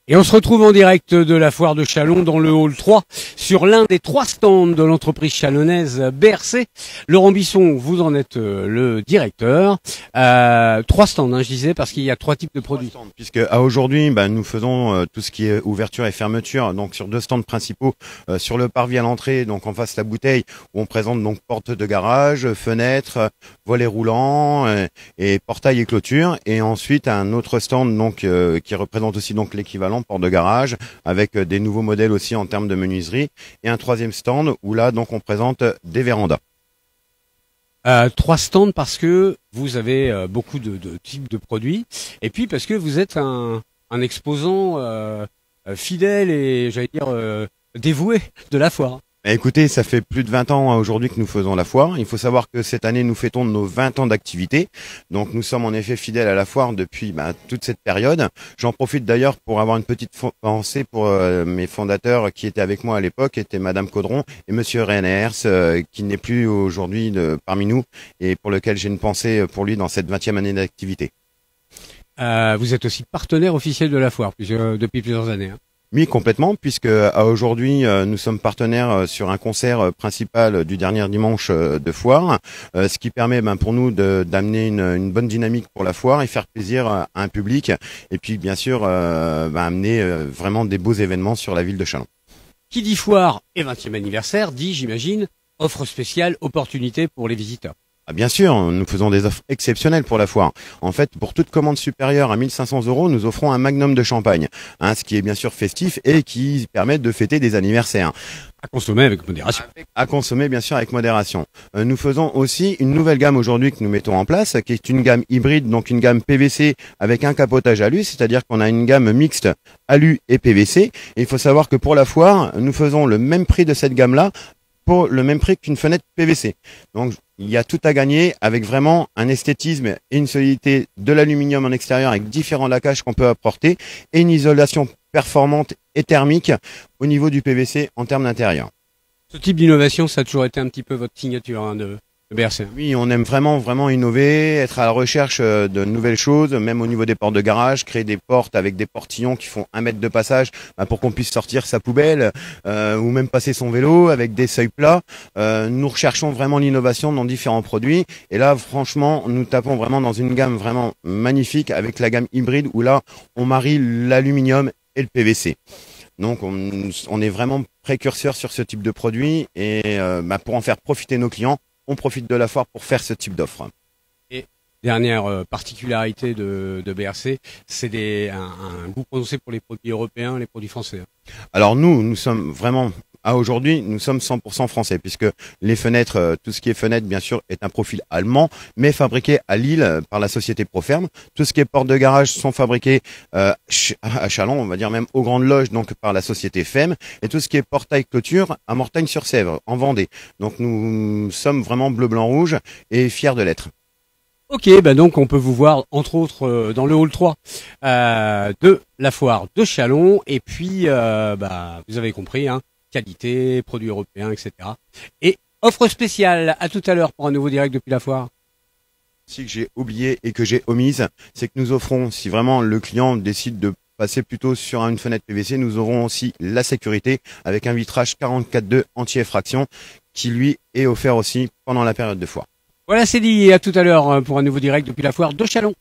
Et on se retrouve en direct de la foire de Châlons dans le hall 3 sur l'un des 3 stands de l'entreprise chalonnaise BRC. Laurent Bisson, vous en êtes le directeur. 3 stands, hein, je disais, parce qu'il y a 3 types de produits. Puisque à aujourd'hui, nous faisons tout ce qui est ouverture et fermeture, donc sur 2 stands principaux, sur le parvis à l'entrée, donc en face la bouteille, où on présente donc porte de garage, fenêtres, volets roulants et portail et clôture, et ensuite un autre stand donc qui représente aussi donc l'équivalent porte de garage, avec des nouveaux modèles aussi en termes de menuiserie, et un 3e stand où là donc on présente des vérandas. 3 stands parce que vous avez beaucoup de types de produits, et puis parce que vous êtes un exposant fidèle et j'allais dire dévoué de la foire. Écoutez, ça fait plus de 20 ans aujourd'hui que nous faisons la foire. Il faut savoir que cette année, nous fêtons nos 20 ans d'activité. Donc, nous sommes en effet fidèles à la foire depuis toute cette période. J'en profite d'ailleurs pour avoir une petite pensée pour mes fondateurs qui étaient avec moi à l'époque, étaient Madame Caudron et Monsieur Reiners, qui n'est plus aujourd'hui parmi nous et pour lequel j'ai une pensée pour lui dans cette 20e année d'activité. Vous êtes aussi partenaire officiel de la foire depuis plusieurs années. Hein. Oui, complètement, puisque à aujourd'hui, nous sommes partenaires sur un concert principal du dernier dimanche de foire, ce qui permet pour nous d'amener une bonne dynamique pour la foire et faire plaisir à un public, et puis bien sûr amener vraiment des beaux événements sur la ville de Châlons. Qui dit foire et 20e anniversaire dit, j'imagine, offre spéciale, opportunité pour les visiteurs. Bien sûr, nous faisons des offres exceptionnelles pour la foire. En fait, pour toute commande supérieure à 1 500 €, nous offrons un magnum de champagne, ce qui est bien sûr festif et qui permet de fêter des anniversaires. À consommer avec modération. À consommer bien sûr avec modération. Nous faisons aussi une nouvelle gamme aujourd'hui que nous mettons en place, qui est une gamme hybride, donc une gamme PVC avec un capotage alu, c'est-à-dire qu'on a une gamme mixte alu et PVC. Et il faut savoir que pour la foire, nous faisons le même prix de cette gamme-là, pour le même prix qu'une fenêtre PVC. Donc, il y a tout à gagner avec vraiment un esthétisme et une solidité de l'aluminium en extérieur avec différents lacages qu'on peut apporter et une isolation performante et thermique au niveau du PVC en termes d'intérieur. Ce type d'innovation, ça a toujours été un petit peu votre signature de BRC. Oui, on aime vraiment innover, être à la recherche de nouvelles choses, même au niveau des portes de garage, créer des portes avec des portillons qui font 1 mètre de passage pour qu'on puisse sortir sa poubelle ou même passer son vélo avec des seuils plats. Nous recherchons vraiment l'innovation dans différents produits et là, franchement, nous tapons vraiment dans une gamme vraiment magnifique avec la gamme hybride où là, on marie l'aluminium et le PVC. Donc, on est vraiment précurseur sur ce type de produit et pour en faire profiter nos clients, on profite de la foire pour faire ce type d'offre. Et dernière particularité de BRC, c'est un goût prononcé pour les produits européens, les produits français. Alors nous sommes vraiment, à aujourd'hui, nous sommes 100% français, puisque les fenêtres, tout ce qui est fenêtre, bien sûr, est un profil allemand, mais fabriqué à Lille par la société Proferme. Tout ce qui est portes de garage sont fabriqués à Châlons, on va dire même aux Grandes Loges, donc par la société FEM, et tout ce qui est portail clôture à Mortagne-sur-Sèvre, en Vendée. Donc nous sommes vraiment bleu, blanc, rouge et fiers de l'être. Ok, donc on peut vous voir entre autres dans le hall 3 de la foire de Châlons, et puis vous avez compris, hein, qualité, produits européens, etc. Et offre spéciale, à tout à l'heure pour un nouveau direct depuis la foire. Ce que j'ai oublié et que j'ai omise, c'est que nous offrons, si vraiment le client décide de passer plutôt sur une fenêtre PVC, nous aurons aussi la sécurité avec un vitrage 44.2 anti-effraction qui lui est offert aussi pendant la période de foire. Voilà, c'est dit, et à tout à l'heure pour un nouveau direct depuis la foire de Châlons.